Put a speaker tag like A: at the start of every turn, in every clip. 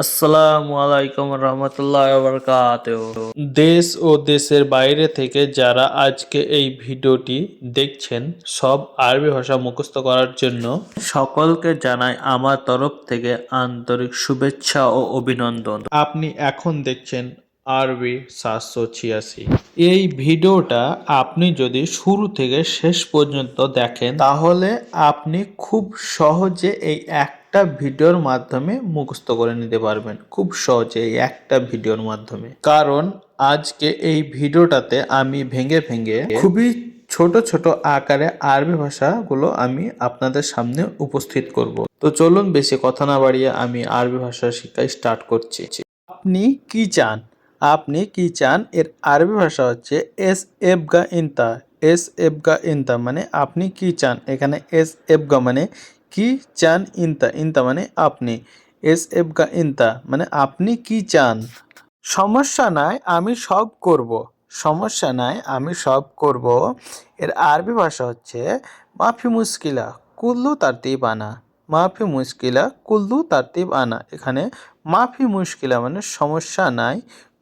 A: আসসালামু আলাইকুম রহমতুল্লাহ বারকাতুহু। দেশ ও দেশের বাইরে থেকে যারা আজকে এই ভিডিওটি দেখছেন, সব আরবি ভাষা মুখস্থ করার জন্য সকলকে জানাই আমার তরফ থেকে আন্তরিক শুভেচ্ছা ও অভিনন্দন। আপনি এখন দেখছেন আরবি 786। এই ভিডিওটা আপনি যদি শুরু থেকে শেষ পর্যন্ত দেখেন তাহলে আপনি খুব সহজে এই একটা ভিডিওর মাধ্যমে মুখস্থ করে নিতে পারবেন, খুব সহজে এই একটা ভিডিওর মাধ্যমে। কারণ আজকে এই ভিডিওটাতে আমি ভেঙে ভেঙে খুবই ছোট ছোট আকারে আরবি ভাষাগুলো আমি আপনাদের সামনে উপস্থিত করব। তো চলুন বেশি কথা না বাড়িয়ে আমি আরবি ভাষা শিক্ষা স্টার্ট করছি। আপনি কি চান? আপনি কি চান এর আরবি ভাষা হচ্ছে এস এবগা ইনতা। এস এবগা ইনতা মানে আপনি কি চান। এখানে এস এবগা মানে কি চান, ইনতা ইনতা মানে আপনি। এস এবগা ইনতা মানে আপনি কি চান। সমস্যা নাই, আমি সব করব। সমস্যা নাই, আমি সব করব এর আরবি ভাষা হচ্ছে মাফি মুশকিলা কুল্লু তারতিব আনা। মাফি মুশকিলা কুল্লু তারতিব আনা। এখানে মাফি মুশকিলা মানে সমস্যা নাই,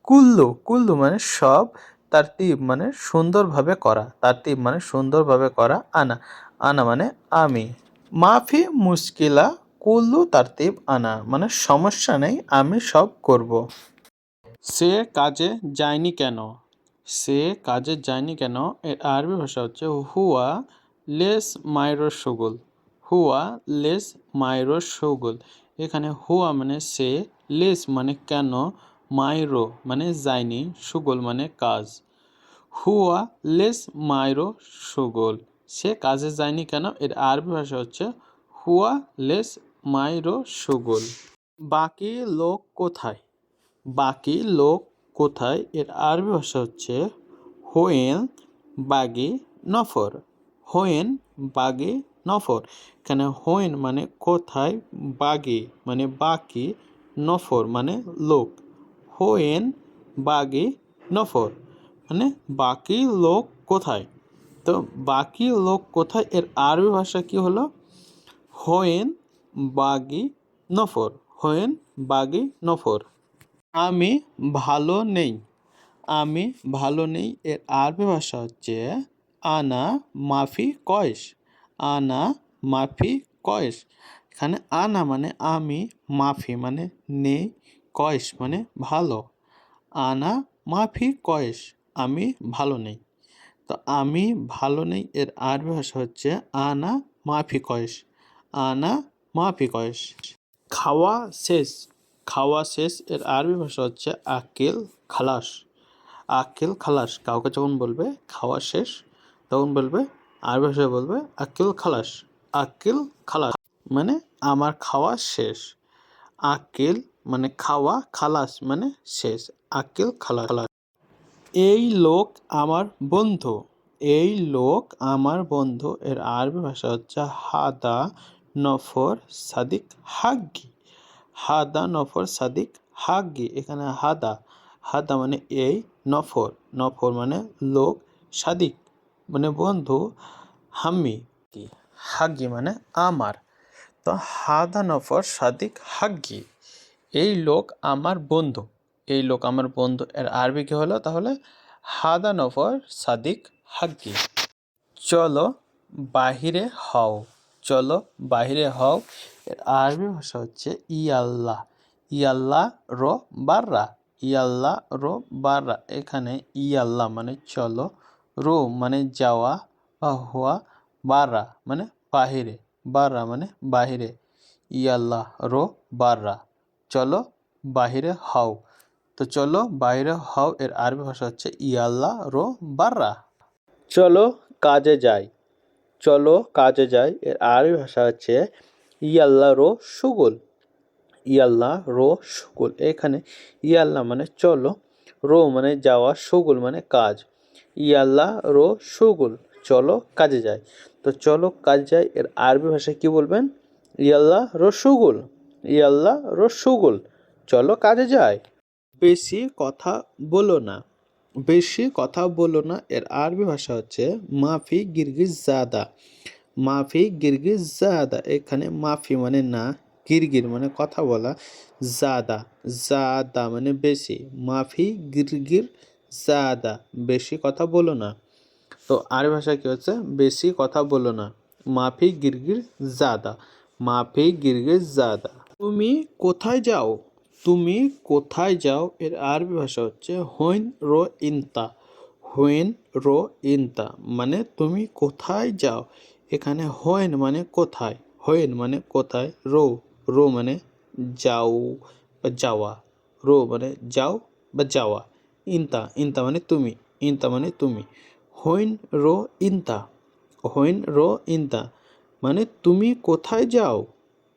A: কুল্লু কুল্লু মানে সব, তারতিব মানে সুন্দরভাবে করা, তারতিব মানে সুন্দরভাবে করা, আনা আনা মানে আমি। মাফি মুশকিলা কুল্লু তারতিব আনা মানে সমস্যা নেই, আমি সব করব। সে কাজে যায়নি কেন? সে কাজে যায়নি কেন এর আরবি ভাষা হচ্ছে হুয়া লেস মাইরো সুগুল। হুয়া লেস মাইরো সুগুল। এখানে হুয়া মানে সে, লেস মানে কেন, মাইরো মানে যায়নি, সুগুল মানে কাজ। হুয়া লেস মাইরো সুগুল। সে কাজে যায়নি কেন এর আরবি ভাষা হচ্ছে হুয়া লেস মাইরো সুগুল। বাকি লোক কোথায়? বাকি লোক কোথায় এর আরবি ভাষা হচ্ছে হোয়েন বাগি নফর। হোয়েন বাগি নফর। এখানে হোয়েন মানে কোথায়, বাগি মানে বাকি, নফর মানে লোক। হোয়েন বাগি নফর মানে বাকি লোক কোথায়। তো বাকি লোক কোথায় এর আরবি ভাষা কি হলো হোয়েন বাগি নফর। হোয়েন বাগি নফর। আমি ভালো নেই। আমি ভালো নেই এর আরবি ভাষা হচ্ছে আনা মাফি কয়েস। আনা মাফি কয়েস। এখানে আনা মানে আমি, মাফি মানে নেই, কয়েস মানে ভালো। আনা মাফি কয়েস আমি ভালো নেই। তো আমি ভালো নেই এর আরবি ভাষা হচ্ছে আনা মাফি কয়েস। আনা মাফি কয়েস। খাওয়া শেষ। খাওয়া শেষ এর আরবি ভাষা হচ্ছে আকিল খালাস। আকিল খালাস। কাউকে যখন বলবে খাওয়া শেষ তখন বলবে আরবি ভাষায় বলবে আকিল খালাস। আকিল খালাস মানে আমার খাওয়া শেষ। আকিল মানে খাওয়া, খালাস মানে শেষ। আকিল খালাস। এই লোক আমার বন্ধু। এই লোক আমার বন্ধু এর আরবি ভাষা হচ্ছে হাদা নফর সাদিক হাগ্গি। হাদা নফর সাদিক হাগ্গি। এখানে হাদা, হাদা মানে এই, নফর, নফর মানে লোক, সাদিক মানে বন্ধু, হাম্মি কি হাগ্গি মানে আমার। তো হাদা নফর সাদিক হাগ্গি, এই লোক আমার বন্ধু। এই লোক আমার বন্ধু এর আরবি কি হলো তাহলে হাদা নফর সাদিক হাগ্গি। চলো বাহিরে হও। চলো বাহিরে হও এর আরবি ভাষা হচ্ছে ইয়াল্লাহ। ইয়াল্লাহ রো বাররা। ইয়াল্লাহ রো বাররা। এখানে ইয়াল্লাহ মানে চলো, রো মানে যাওয়া, বা হুয়া বাররা মানে বাহিরে, বাররা মানে বাহিরে। ইয়াল্লাহ রো বাররা চলো বাহিরে হও। তো চলো বাইরে হও এর আরবি ভাষা হচ্ছে ইয়াল্লাহ রো বাররা। চলো কাজে যাই। চলো কাজে যাই এর আরবি ভাষা হচ্ছে ইয়াল্লাহ রো সুগুল। ইয়াল্লাহ রো সুগুল। এখানে ইয়াল্লাহ মানে চলো, রো মানে যাওয়া, সুগুল মানে কাজ। ইয়াল্লাহ রো সুগুল চলো কাজে যাই। তো চলো কাজে যাই এর আরবি ভাষায় কি বলবেন ইয়াল্লাহ রো সুগুল। ইয়াল্লাহ রো সুগুল চলো কাজে যাই। বেশি কথা বলো না। বেশি কথা বলো না এর আরবি ভাষা হচ্ছে মাফি গিরগিজ জাদা। মাফি গিরগিজ জাদা। এখানে মাফি মানে না, গিরগির মানে কথা বলা, জাদা জাদা মানে বেশি, মাফি গিরগির জাদা বেশি কথা বলো না। তো আরবি ভাষায় কি হচ্ছে, বেশি কথা বলো না, মাফি গিরগির জাদা, মাফি গিরগির জাদা। তুমি কোথায় যাও, তুমি কোথায় যাও এর আরবি ভাষা হচ্ছে হোইন রো ইনতা, হোয়েন রো ইনতা মানে তুমি কোথায় যাও। এখানে হোয়েন মানে কোথায়, হোয়েন মানে কোথায়, রো রো মানে যাও বা যাওয়া, রো মানে যাও বা যাওয়া, ইনতা ইনতা মানে তুমি, ইনতা মানে তুমি, হোইন রো ইনতা, হোইন রো ইনতা মানে তুমি কোথায় যাও,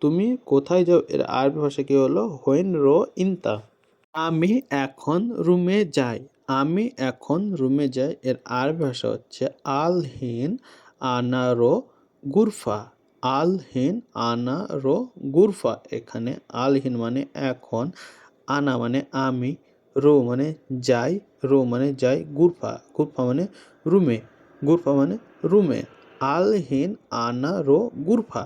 A: তুমি কোথায় যাও এর আরবি ভাষা কি হলো হোয়েন রো ইনতা। আমি এখন রুমে যাই, আমি এখন রুমে যাই এর আরবি ভাষা হচ্ছে আল হিন আনারো গুরফা, আল হিন আনারো গুরফা। এখানে আল হিন মানে এখন, আনা মানে আমি, রো মানে যাই, রো মানে যাই, গুরফা গুরফা মানে রুমে, গুরফা মানে রুমে, আল হিন আনারো গুরফা,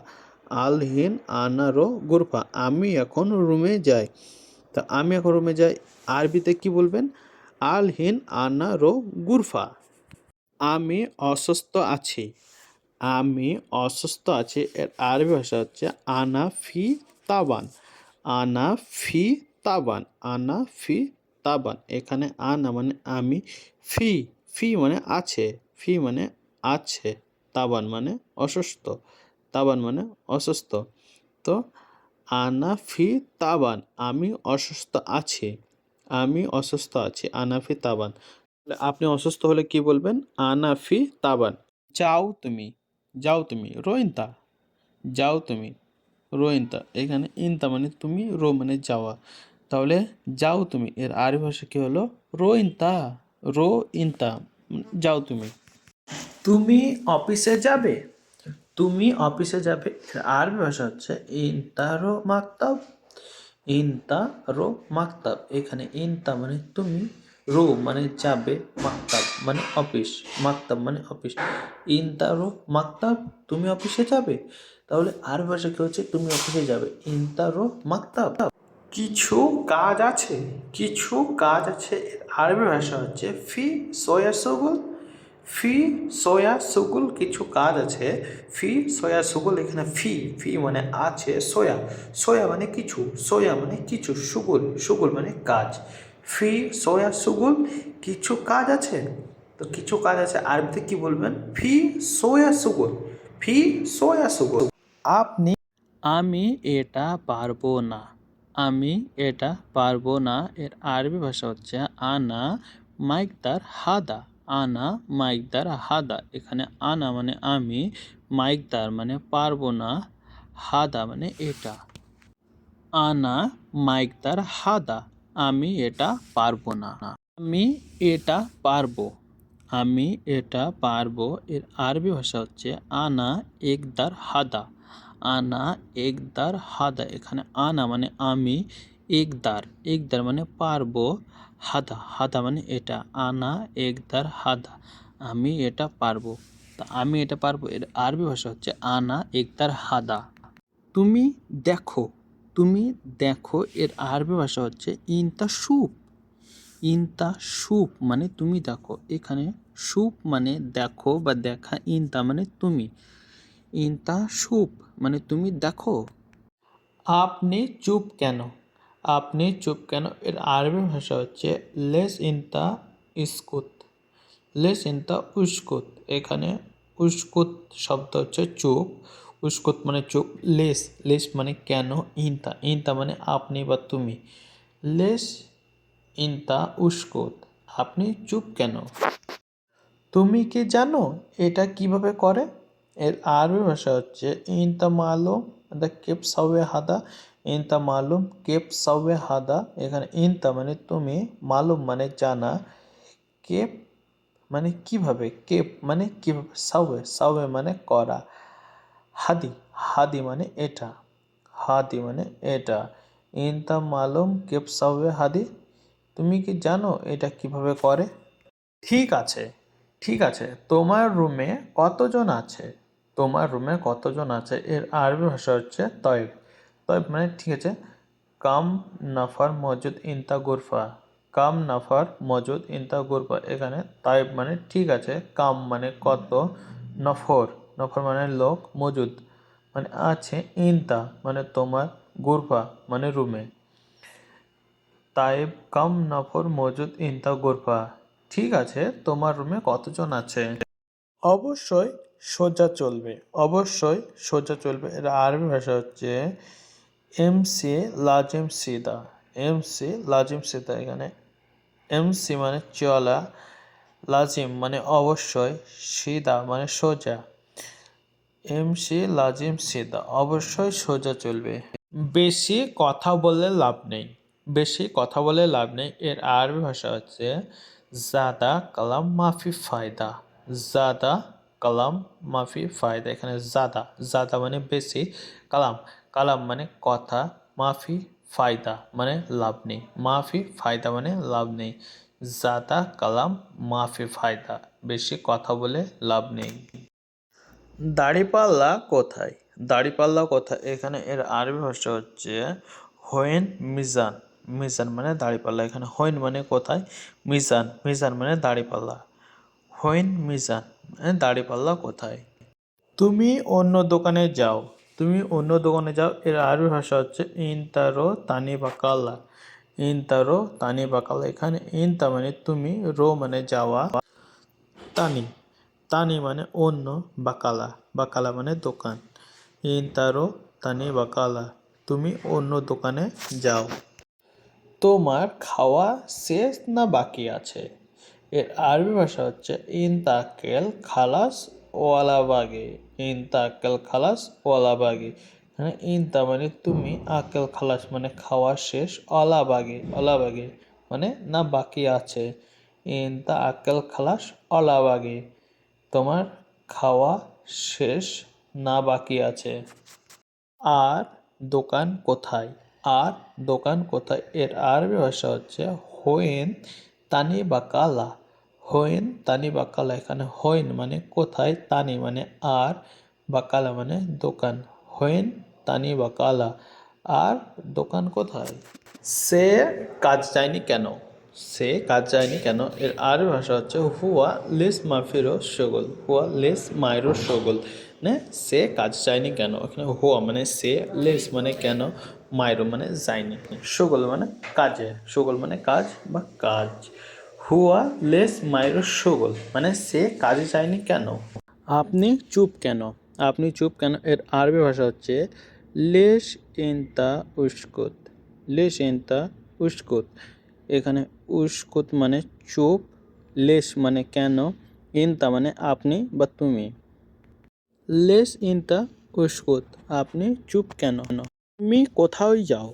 A: আল হিন আনারো গুরফা আমি এখন রুমে যাই। তা আমি এখন রুমে যাই আরবিতে কি বলবেন, আল হিন আনা রো গুরফা। আমি অসুস্থ আছি, আমি অসুস্থ আছি এর আরবি ভাষা হচ্ছে আনা ফি তাবান, আনা ফি তাবান, আনা ফি তাবান। এখানে আনা মানে আমি, ফি ফি মানে আছে, ফি মানে আছে, তাবান মানে অসুস্থ, তাবান মানে অসুস্থ। তো আনা ফি তাবান আমি অসুস্থ আছি, আমি অসুস্থ আছি, আনাফি তাবান। আপনি অসুস্থ হলে কি বলবেন, আনাফি তাবান। যাও তুমি, যাও তুমি, রোইনতা, যাও তুমি, রোইনতা। এখানে ইনতা মানে তুমি, রো মানে যাওয়া, তাহলে যাও তুমি এর আরবি ভাষা কি হলো রোইনতা, রো ইনতা যাও তুমি। তুমি অফিসে যাবে, তুমি অফিসে যাবে এর আরবি ভাষা হচ্ছে ইনতারো মাকতাব, ইনতারো মাকতাব। এখানে ইনতা মানে তুমি, রো মানে যাবে, মাকতাব মানে অফিস, মাকতাব মানে অফিস, ইনতারো মাকতাব তুমি অফিসে যাবে। তাহলে আরবি ভাষা কি হচ্ছে তুমি অফিসে যাবে, ইনতারো মাকতাব। কিছু কাজ আছে, কিছু কাজ আছে এর আরবি ভাষা হচ্ছে ফি সোয়া সুগুল, ফি সোয়া সুগুল কিছু কাজ আছে, ফি সোয়া সুগুল। এখানে ফি ফি মানে আছে, সোয়া সোয়া মানে কিছু, সোয়া মানে কিছু, সুগুল সুগুল মানে কাজ, ফি সোয়া সুগুল কিছু কাজ আছে। তো কিছু কাজ আছে আরবিতে কি বলবেন, ফি সোয়া সুগুল, ফি সোয়া সুগুল। আপনি, আমি এটা পারবো না, আমি এটা পারবো না এর আরবি ভাষা হচ্ছে আনা মাইকদার হাদা, আনা মাইকদার হাদা। এখানে আনা মানে আমি, মাইকদার মানে পারবো না, হাদা মানে এটা, আনা মাইকদার হাদা আমি এটা পারবো না, আমি এটা পারবো, আমি এটা পারবো এর আরবি ভাষা হচ্ছে আনা একদার হাদা, আনা একদার হাদা। এখানে আনা মানে আমি, একদার একদার মানে পারবো, হাদা হাদা মানে এটা, আনা একদার হাদা আমি এটা পারবো। তা আমি এটা পারবো এর আরবি ভাষা হচ্ছে আনা একদার হাদা। তুমি দেখো, তুমি দেখো এর আরবি ভাষা হচ্ছে ইনতা সুপ, ইনতা সুপ মানে তুমি দেখো। এখানে সুপ মানে দেখো বা দেখা, ইনতা মানে তুমি, ইনতা সুপ মানে তুমি দেখো। আপনি চুপ কেন, আপনি চুপ কেন এর আরবি ভাষা হচ্ছে লেস ইনতা ইস্কুত, লেস ইনতা উস্কুত। এখানে উস্কুত শব্দ হচ্ছে চুপ, উস্কুত মানে চুপ, লেস লেস মানে কেন, ইনতা ইনতা মানে আপনি বা তুমি, লেস ইনতা উস্কুত আপনি চুপ কেন। তুমি কি জানো এটা কিভাবে করে এর আরবি ভাষা হচ্ছে ইনতা মালুম দা কেপ সাওয়ে হাদা, ইনতা মালুম কেপ সাওয়ে হাদা। এখানে ইনতা মানে তুমি, মালুম মানে জানা, কেপ মানে কিভাবে, কেপ মানে কিভাবে, সাওয়ে সাওয়ে মানে করা, হাদি হাদি মানে এটা, হাদি মানে এটা, ইনতা মালুম কেপ সাওয়ে হাদি তুমি কি জানো এটা কিভাবে করে। ঠিক আছে, ঠিক আছে, তোমার রুমে কতজন আছে, তোমার রুমে কতজন আছে এর আরবি ভাষা হচ্ছে তয়েব, তাইব মানে ঠিক আছে। কাম নাফার মজুদ ইনতা গুরফা, কাম নাফার মজুদ ইনতা গুরফা, এখানে তাইব মানে ঠিক আছে, কাম মানে কত, নফর নফর মানে লোক, মজুদ মানে আছে, ইনতা মানে তোমার, গুরফা মানে রুমে। তাইব কাম নফর মজুদ ইনতা গুরফা, ঠিক আছে তোমার রুমে কতজন আছে। অবশ্যই সোজা চলবে, অবশ্যই সোজা চলবে। এর আরবি ভাষা হচ্ছে এমসি লাজিম সিদা, এমসি লাজিম সিদা। এখানে এমসি মানে চলা, লাজিম মানে অবশ্যই, সিদা মানে সোজা। এমসি লাজিম সিদা, অবশ্যই সোজা চলবে। বেশি কথা বলে লাভ নেই, বেশি কথা বলে লাভ নেই। এর আরবি ভাষা হচ্ছে জাদা কালাম মাফি ফায়দা, জাদা কালাম মাফি ফায়দা। এখানে জাদা, জাদা মানে বেশি, কালাম, কালাম মানে কথা, মাফি ফায়দা মানে লাভ নেই, মাফি ফায়দা মানে লাভ নেই। জাদা কালাম মাফি ফায়দা, বেশি কথা বলে লাভ নেই। দাড়িপাল্লা কোথায়, দাড়িপাল্লা কোথায়, এখানে এর আরবি ভাষা হচ্ছে হোয়েন মিজান, মিজান মানে দাড়িপাল্লা। এখানে হোয়েন মানে কোথায়, মিজান, মিজান মানে দাড়িপাল্লা। হোয়েন মিজান মানে দাড়িপাল্লা কোথায়। তুমি অন্য দোকানে যাও, তুমি অন্য দোকানে যাও। এর আরবি ভাষা হচ্ছে ইনতারো তানি বাকালা, ইনতারো তানি বাকালা। এখানে ইনতা মানে তুমি, রো মানে যাওয়া, তানি, তানি মানে অন্য, বাকালা, বাকালা মানে দোকান। ইনতারো তানি বাকালা, তুমি অন্য দোকানে যাও। তোমার খাওয়া শেষ না বাকি আছে, এর আরবি ভাষা হচ্ছে ইনতাকেল খালাস ওয়ালা বাগে, ইনতাকেল খালাস ওয়ালা বাগে। মানে ইনতা মানে তুমি, আকেল খালাস মানে খাওয়া শেষ, অলা বাগে, অলা বাগে মানে না বাকি আছে। ইনতা আকেল খালাস অলা বাগে, তোমার খাওয়া শেষ না বাকি আছে। আর দোকান কোথায়, আর দোকান কোথায়, এর আরবি ভাষা হচ্ছে হোয়েন তানি বাকালা, হোয়েন তানি বাকালা। এখানে হোয়েন মানে কোথায়, তানি মানে আর, বাকালা মানে দোকান। হোয়েন তানি বাকালা, আর দোকান কোথায়। সে কাজ যায়নি কেন, সে কাজ যায়নি কেন, এর আরবি ভাষা হচ্ছে হুয়া লিস মাফিরো শগল, হুয়া লিস মাইরো শগল। মানে সে কাজ যায়নি কেন, এখানে হুয়া মানে সে, লেস মানে কেন, মাইরো মানে যায়নি, শগল মানে কাজে, শগল মানে কাজ বা কাজ। হুয়া লেস মাইরো শগল মানে সে কাজে যায়নি কেন। আপনি চুপ কেন, আপনি চুপ কেন, এর আরবি ভাষা হচ্ছে লেশ ইনতা উস্কুত, লেশ ইনতা উস্কুত। এখানে উস্কুত মানে চুপ, লেশ মানে কেন, ইনতা মানে আপনি বা তুমি। লেশ ইনতা উস্কুত, আপনি চুপ কেন। তুমি কোথায় যাও,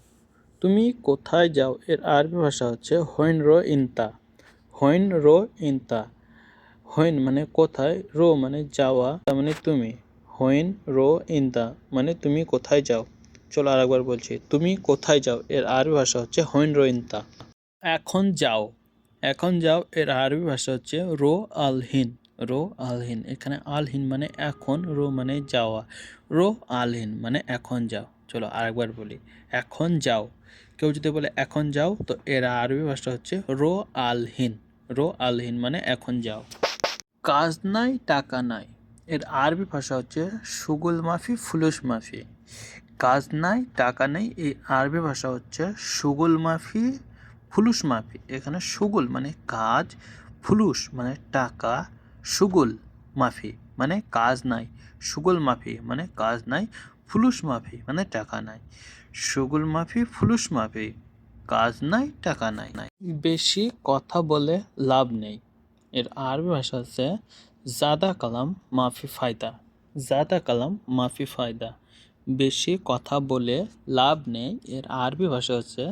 A: তুমি কোথায় যাও, এর আরবি ভাষা হচ্ছে হোয়েন রো ইনতা, হোয়েন রো ইনতা। হোয়েন মানে কোথায়, রো মানে যাওয়া, মানে তুমি। হোয়েন রো ইনতা মানে তুমি কোথায় যাও। চলো আরেকবার বলছি, তুমি কোথায় যাও, এর আরবি ভাষা হচ্ছে হোয়েন রো ইনতা। এখন যাও, এখন যাও, এর আরবি ভাষা হচ্ছে রো আলহিন, রো আলহিন। এখানে আলহিন মানে এখন, রো মানে যাওয়া, রো আলহিন মানে এখন যাও। চলো আরেকবার বলি, এখন যাও। কেউ যদি বলে এখন যাও, তো এর আরবি ভাষা হচ্ছে রো আলহিন, রো আলহিন মানে এখন যাও। কাজ নাই টাকা নাই, এর আরবি ভাষা হচ্ছে সুগুল মাফি ফুলুস মাফি। কাজ নাই টাকা নেই, এই আরবি ভাষা হচ্ছে সুগুল মাফি ফুলুস মাফি। এখানে সুগুল মানে কাজ, ফুলুস মানে টাকা, সুগুল মাফি মানে কাজ নাই, সুগুল মাফি মানে কাজ নাই, ফুলুস মাফি মানে টাকা নাই। সুগুল মাফি ফুলুস মাফি, কাজ নাই টাকা নাই। বেশি কথা বলে লাভ নেই, এর আরবি ভাষা হচ্ছে জাদা কালাম মাফি ফায়দা, জাদা কালাম মাফি ফায়দা। বেশি কথা বলে লাভ নেই, এর আরবি ভাষা হচ্ছে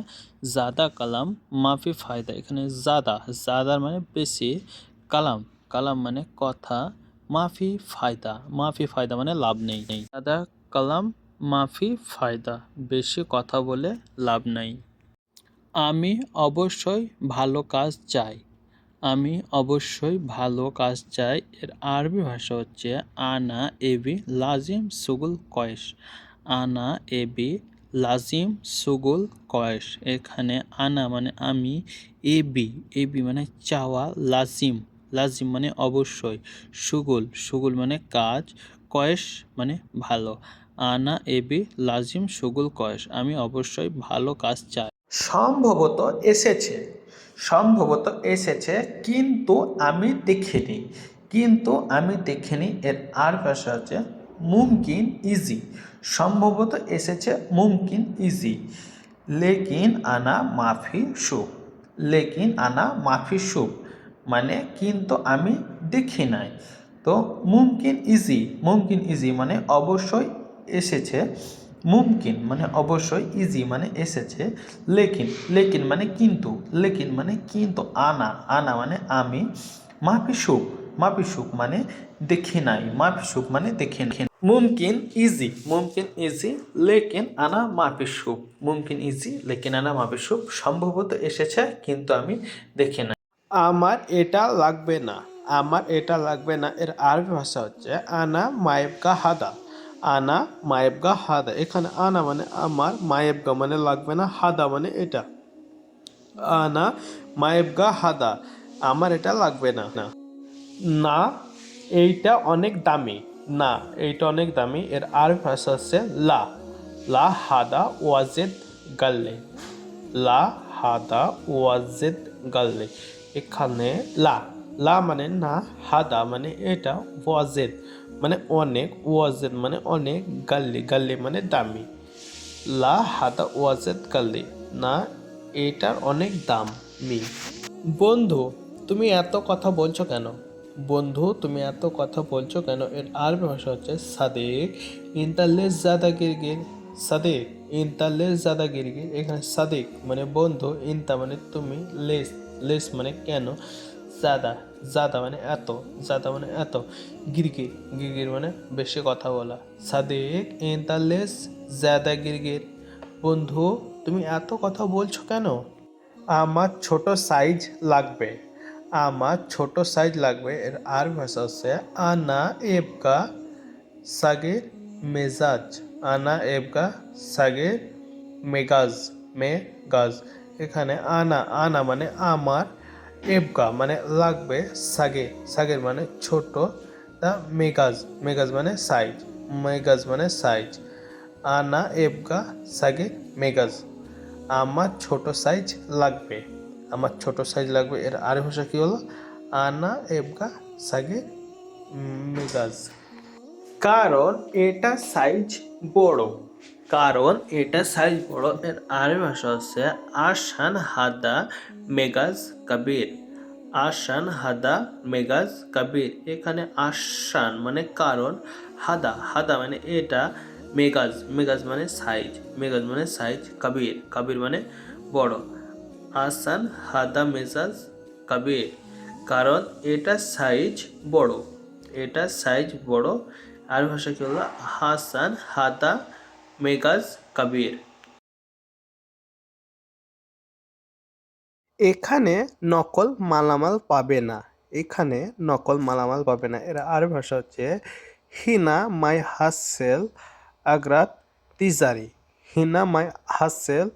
A: জাদা কালাম মাফি ফায়দা। এখানে জাদা, জাদার মানে বেশি, কালাম, কালাম মানে কথা, মাফি ফায়দা, মাফি ফায়দা মানে লাভ নেই। জাদা কালাম মাফি ফায়দা, বেশি কথা বলে লাভ নেই। আমি অবশ্যই ভালো কাজ চাই, আমি অবশ্যই ভালো কাজ চাই, এর আরবি ভাষা হচ্ছে আনা এবি লাজিম সুগুল কয়েস, আনা এবি লাজিম সুগুল কয়েস, এখানে আনা মানে আমি, এবি এবি মানে চাওয়া, লাজিম লাজিম মানে অবশ্যই, সুগুল সুগুল মানে কাজ, কয়েস মানে ভালো। আনা এবি লাজিম সুগুল কয়েস, আমি অবশ্যই ভালো কাজ চাই। সম্ভবত এসেছে, সম্ভবত এসেছে কিন্তু আমি দেখিনি, কিন্তু আমি দেখিনি এর আর ভাষা হচ্ছে মুমকিন ইজি। সম্ভবত এসেছে মুমকিন ইজি। লেকিন আনা মাফি শুভ, লেকিন আনা মাফি শুভ মানে কিন্তু আমি দেখি নাই। তো মুমকিন ইজি মানে অবশ্যই এসেছে, মুমকিন মানে অবশ্যই, ইজি মানে এসেছে, লেকিন লেকিন মানে কিন্তু, লেকিন মানে কিন্তু, আনা আনা মানে আমি, মাফিসুক মাফিসুক মানে দেখি নাই, মাফিসুক মানে দেখি নাই। মুমকিন ইজি লেকিন আনা মাফিসুক, মুমকিন ইজি লেকিন আনা মাফিসুক, সম্ভবত এসেছে কিন্তু আমি দেখি নাই। আমার এটা লাগবে না, আমার এটা লাগবে না এর আরবি ভাষা হচ্ছে আনা মায়েবগা হাদা, আনা মায়েবগা হাদা। এখানে আনা মানে আমার, মায়েবগা মানে লাগবে না, হাদা মানে এটা। আনা মায়েবগা হাদা, আমার এটা লাগবে না। না এইটা অনেক দামি, না এইটা অনেক দামি এর আরবি ভাষা হচ্ছে লা, লা হাদা ওয়াজেদ গাল্লে, লা হাদা ওয়াজেদ গাল্লে। এখানে লা, লা মানে না, হাদা মানে এটা, ওয়াজেদ মানে অনেক, ওয়াজেদ মানে অনেক, গাল্লি গাল্লি মানে দামি। লা হাদা ওয়াজেদ গাল্লি, না এটার অনেক দামি। বন্ধু তুমি এত কথা বলছো কেন, বন্ধু তুমি এত কথা বলছো কেন এর আরবি ভাষা হচ্ছে সাদেক ইনতাল্লেস জাদা গিরগির, সাদেক ইনতাল্লেস জাদা গিরগির। এখানে সাদেক মানে বন্ধু, ইনতা মানে তুমি, লেস লেস মানে কেন, জাদা জাদা মানে এত, জাদা মানে এত, গিরগির গিরগির মানে বেশি কথা বলা। সাদেক ইনতাল্লেস জাদা গিরগির, বন্ধু তুমি এত কথা বলছো কেন। আমার ছোট সাইজ লাগবে, আমার ছোট সাইজ লাগবে এর আর ভাষা হচ্ছে আনা এবকা সাগের মেজাজ, আনা এবকা সাগের মেগাজ, মেগাজ। এখানে আনা আনা মানে আমার, এবকা মানে লাগবে, সাগের সাগের মানে ছোট, তা মেগাজ মেগাজ মানে সাইজ, মেগাজ মানে সাইজ। আনা এবকা সাগের মেগাজ, আমার ছোট সাইজ লাগবে, আমার ছোট সাইজ লাগবে এর আরেক ভাষা কি হলো আনা এবগা সাগে মেগাজ। কারণ এটা সাইজ বড়, কারণ এটা সাইজ বড় এর আরেক ভাষা হচ্ছে আসান হাদা মেগাজ কাবির, আসান হাদা মেগাজ কাবির। এখানে আসান মানে কারণ, হাদা হাদা মানে এটা, মেগাজ মেগাজ মানে সাইজ, মেগাজ মানে সাইজ, কাবির কাবির মানে বড়। আসান হাদা মেজাজ কাবির, কারণ এটা সাইজ বড়, এটা সাইজ বড়। আর ভাষা কি হলো হাসান হাদা মেগাজ কাবির। এখানে নকল মালামাল পাবে না, এখানে নকল মালামাল পাবে না এর আর ভাষা হচ্ছে হিনা মাই হাসেল আগ্রাত তিজারি, হিনা মাই হাসেল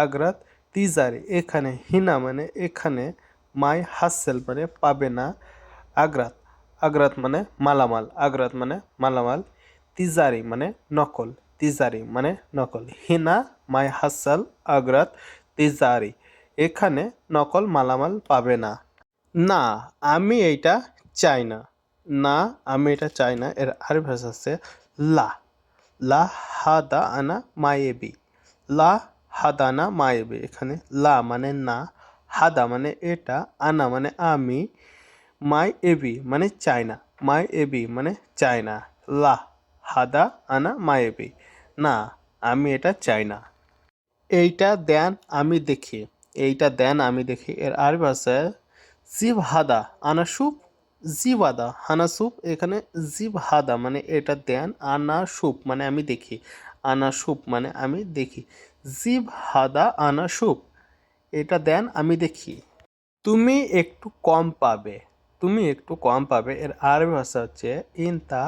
A: আগ্রাত তিজারি। এখানে হিনা মানে এখানে, মাই হাসেল মানে পাবে না, আগ্রাত আগ্রাত মানে মালামাল, আগ্রাত মানে মালামাল, তিজারি মানে নকল, তিজারি মানে নকল। হিনা মাই হাসাল আগ্রাত তিজারি, এখানে নকল মালামাল পাবে না। না আমি এইটা চাই না, না আমি এটা চাই না এর আরেক ভাষা আছে লা, লা হাদা আনা মায়েবি, লা হাদানা মায়েবি। এখানে লা মানে না, হাদা মানে এটা, আনা মানে আমি, মাই এবি মানে চাই না, মাই এবি মানে চাই না। লা হাদা আনা মায়েবি, না আমি এটা চাই না। এইটা দেন আমি দেখি, এইটা দেন আমি দেখি এর আরবি ভাষায় জিব হাদা আনা সুপ, জিব হাদা হানা সুপ। এখানে জিব হাদা মানে এটা দেন, আনা সুপ মানে আমি দেখি, আনা সুপ মানে আমি দেখি, জিব হাদা আনা সুপ, এটা দেন আমি দেখি। তুমি একটু কম পাবে, তুমি একটু কম পাবে এর আরবি ভাষা হচ্ছে ইনতা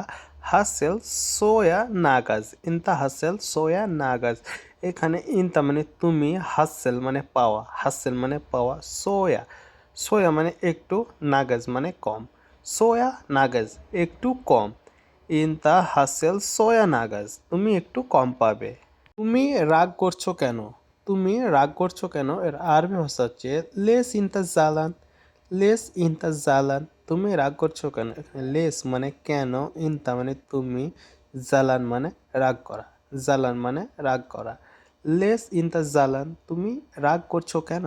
B: হাসেল সোয়া নাগাজ, ইনতা হাসেল সোয়া নাগাজ। এখানে ইনতা মানে তুমি, হাসেল মানে পাওয়া, হাসেল মানে পাওয়া, সোয়া সোয়া মানে একটু, নাগাজ মানে কম, সোয়া নাগাজ একটু কম। ইনতা হাসেল সোয়া নাগাজ, তুমি একটু কম পাবে। তুমি রাগ করছো কেন? তুমি রাগ করছো কেন এর আরবি ভাষা হচ্ছে লেস ইনতা জালান, লেস ইনতা জালান। তুমি রাগ করছো কেন? এখানে লেস মানে কেন, ইনতা মানে তুমি, জালান মানে রাগ করা, জালান মানে রাগ করা। লেস ইনতা জালান, তুমি রাগ করছো কেন?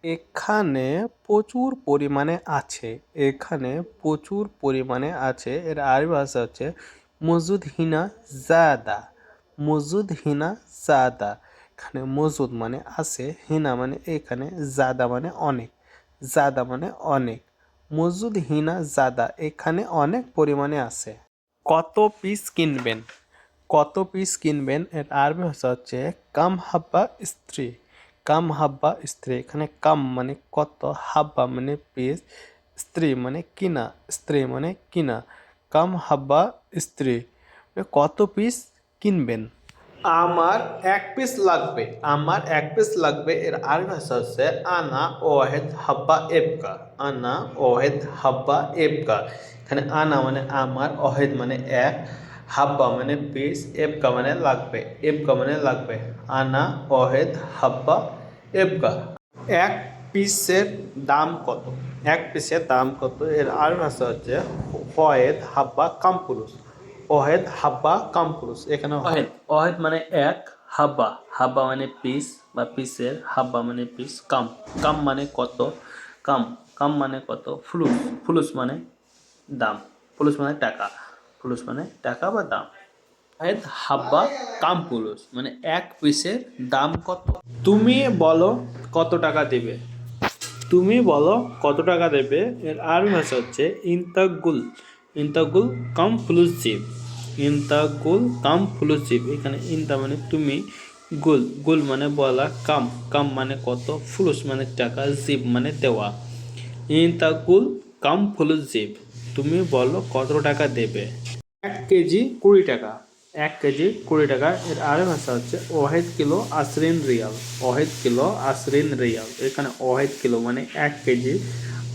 B: এখানে প্রচুর পরিমাণে আছে, এখানে প্রচুর পরিমাণে আছে এর আরবি ভাষা হচ্ছে মজুদ হিনা জাদা, মজুদ হিনা জাদা। এখানে মজুদ মানে আছে, হিনা মানে এখানে, জাদা মানে অনেক, জাদা মানে অনেক। মজুদ হিনা জাদা, এখানে অনেক পরিমাণে আছে। কত পিস কিনবেন? কত পিস কিনবেন এর আরবি ভাষা হচ্ছে কাম হাব্বা স্ত্রী, কাম হাব্বা স্ত্রী। এখানে কাম মানে কত, হাব্বা মানে পিস, স্ত্রী মানে কিনা, স্ত্রী মানে কিনা। কাম হাব্বা স্ত্রী, কত পিস কিনবেন? আমার এক পিস লাগবে, আমার এক পিস লাগবে এর আরবি ভাষা হচ্ছে আনা ওয়াহেদ হাব্বা এবকা, আনা ওয়াহেদ হাব্বা এবকা। এখানে আনা মানে আমার, ওয়াহেদ মানে এক, হাব্বা মানে পিস, এবকা মানে লাগবে, এবকা মানে লাগবে। আনা ওয়াহেদ হাব্বা এবকা। এক পিসের দাম কত? এক পিসের দাম কত এর আরবি ভাষা হচ্ছে ওয়াহেদ হাব্বা কামপুরুষ, ওয়াহেদ হাব্বা কামপুরুষ। এখানে ওয়াহেদ, ওয়াহেদ মানে এক, হাব্বা, হাব্বা মানে পিস বা পিসের, হাব্বা মানে পিস, কাম, কাম মানে কত, কাম, কাম মানে কত, ফুলুস, ফুলুস মানে দাম, ফুলুস মানে টাকা, ফুলুস মানে টাকা বা দাম। ওয়াহেদ হাব্বা কামপুরুষ মানে এক পিসের দাম কত? তুমি বলো কত টাকা দেবে? তুমি বলো কত টাকা দেবে এর আরবি ভাষা হচ্ছে ইনতাগুল, ইনতাগুল কাম ফুলুসিভ, ইনতাগুল কাম ফুলুসিভ। এখানে ইনতা মানে তুমি, গুল, গুল মানে বলা, কাম, কাম মানে কত, ফুলুস মানে টাকা, জিব মানে দেওয়া। ইনতাগুল কাম ফুলুসিভ, তুমি বলো কত টাকা দেবে? 1 কেজি 20 টাকা, 1 কেজি 20 টাকা এর আরবি ভাষা হচ্ছে ওয়াহেদ কিলো আসরিন রিয়াল, ওয়াহেদ কিলো আসরিন রিয়াল। এখানে ওয়াহেদ কিলো মানে 1 কেজি,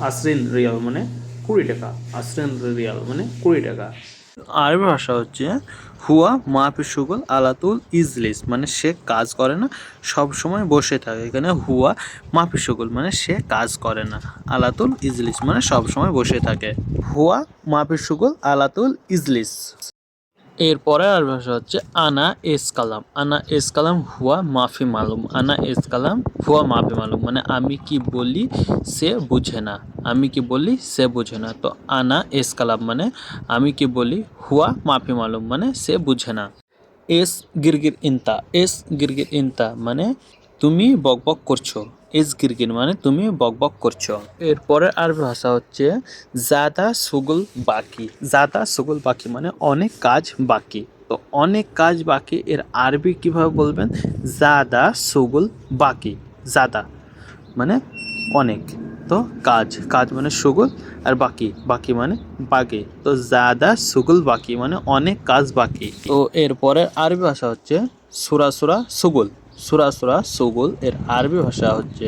B: আসরিন রিয়াল মানে 20 টাকা, আসরিন রিয়াল মানে 20 টাকা। আরবি ভাষা হচ্ছে হুয়া মাফি শুগল আলাতুল ইজলিস, মানে সে কাজ করে না, সব সময় বসে থাকে। এখানে হুয়া মাফি শুগল মানে সে কাজ করে না, আলাতুল ইজলিস মানে সব সময় বসে থাকে। হুয়া মাফি শুগল আলাতুল ইজলিস। এরপরে আর ভাষা হচ্ছে আনা এস কালাম, আনা এস কালাম হুয়া মাফি মালুম, আনা এস কালাম হুয়া মাফি মালুম মানে আমি কি বলি সে বুঝে না, আমি কি বলি সে বুঝে না। তো আনা এস কালাম মানে আমি কি বলি, হুয়া মাফি মালুম মানে সে বুঝে না। এস গিরগির ইনতা, এস গিরগির ইনতা মানে তুমি বকবক করছো, এস গিরগির মানে তুমি বকবক করছো। এরপরে আরবি ভাষা হচ্ছে জাদা সুগুল বাকি, জাদা সুগুল বাকি মানে অনেক কাজ বাকি। তো অনেক কাজ বাকি এর আরবি কিভাবে বলবেন? জাদা সুগুল বাকি, জাদা মানে অনেক, তো কাজ, কাজ মানে সুগুল, আর বাকি, বাকি মানে বাকি। তো জাদা সুগুল বাকি মানে অনেক কাজ বাকি। তো এরপরে আরবি ভাষা হচ্ছে সুরা সুরা সুগুল, সুরা সুরা সুগুল এর আরবি ভাষা হচ্ছে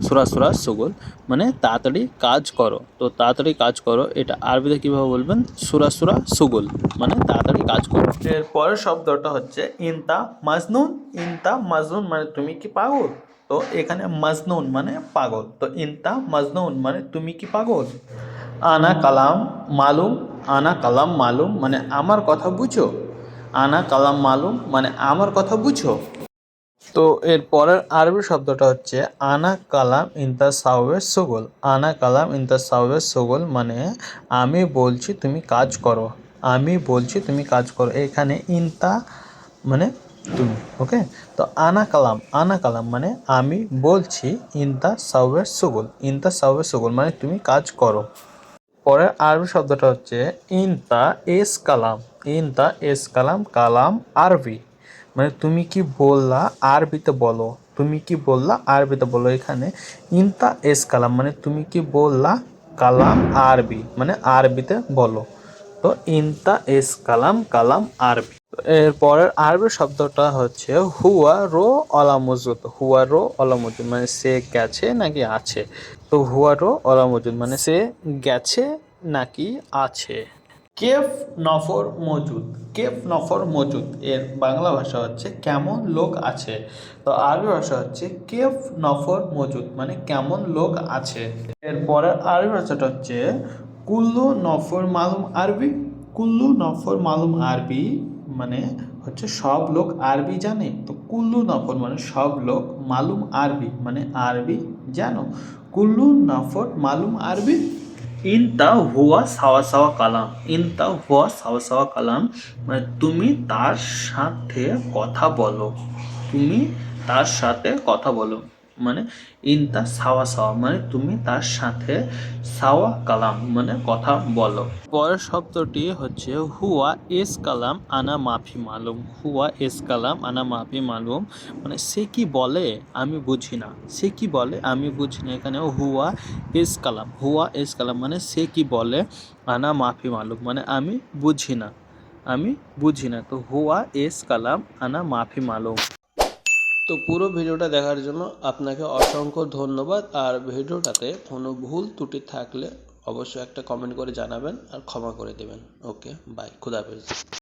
B: সুরা সুরা সুগুল মানে তাড়াতাড়ি কাজ করো। তো তাড়াতাড়ি কাজ করো এটা আরবিতে কীভাবে বলবেন? সুরা সুরা সুগুল মানে তাড়াতাড়ি কাজ করো। এরপরের শব্দটা হচ্ছে ইনতা মাজনুন, ইনতা মাজনুন মানে তুমি কি পাগল? তো এখানে মাজনুন মানে পাগল, তো ইনতা মাজনুন মানে তুমি কি পাগল? আনা কালাম মালুম, আনা কালাম মালুম মানে আমার কথা বুঝো, আনা কালাম মালুম মানে আমার কথা বুঝো। তো এর পরের আরবি শব্দটা হচ্ছে আনা কালাম ইনতা সাওয়ের সগল, আনা কালাম ইনতা সাওয়ের সগল মানে আমি বলছি তুমি কাজ করো, আমি বলছি তুমি কাজ করো। এখানে ইনতা মানে তুমি, ওকে। তো আনা কালাম, আনা কালাম মানে আমি বলছি, ইনতা সাওয়ের সগল, ইনতা সাওয়ের সগল মানে তুমি কাজ করো। পরের আরবি শব্দটা হচ্ছে ইনতা এস কালাম, ইনতা এস কালাম, কালাম আরবি মানে তুমি কি বললা আরবিতে বলো, তুমি কি বললা আরবিতে বলো। এখানে ইনতা এস কালাম মানে তুমি কি বললা, কালাম আরবি মানে আরবিতে বলো।
A: তো ইনতা এস কালাম, কালাম আরবি। এর পরের আরবি শব্দটা হচ্ছে হুয়া রো অলা মজুদ। হুয়া রো অলা মজুদ মানে সে গেছে নাকি আছে। তো হুয়া রো অলা মজুদ মানে সে গেছে নাকি আছে। কেফ নফর মজুদ। কেফ নফর মজুদ এর বাংলা ভাষা হচ্ছে কেমন লোক আছে। তো আরবি ভাষা হচ্ছে কেফ নফর মজুদ মানে কেমন লোক আছে। এরপরে আরবি ভাষাটা হচ্ছে কুল্লু নফর মালুম আরবি। কুল্লু নফর মালুম আরবি মানে হচ্ছে সব লোক আরবি জানে। তো কুল্লু নফর মানে সব লোক, মালুম আরবি মানে আরবি জানো। কুল্লু নফর মালুম আরবি। ইনতা হুয়া সাওয়া সাওয়া কালাম। ইনতা হুয়া সাওয়া সাওয়া কালাম মানে তুমি তার সাথে কথা বলো। তুমি তার সাথে কথা বলো মানে ইনতা সাওয়া সাওয়া মানে তুমি তার সাথে সাওয়া কালাম মানে কথা বলো। পরের শব্দটি হচ্ছে হুয়া এস কালাম আনা মাফি মালুম। হুয়া এস কালাম আনা মাফি মালুম মানে সে কি বলে আমি বুঝি না। সে কি বলে আমি বুঝি না। এখানে হুয়া এস কালাম, হুয়া এস কালাম মানে সে কি বলে, আনা মাফি মালুম মানে আমি বুঝি না, আমি বুঝি না। তো হুয়া এস কালাম আনা মাফি মালুম। তো পুরো ভিডিওটা দেখার জন্য আপনাকে অসংখ্য ধন্যবাদ। আর ভিডিওটাতে কোনো ভুল ত্রুটি থাকলে অবশ্যই একটা কমেন্ট করে জানাবেন আর ক্ষমা করে দেবেন। ওকে, বাই, খুদা হাফেজ।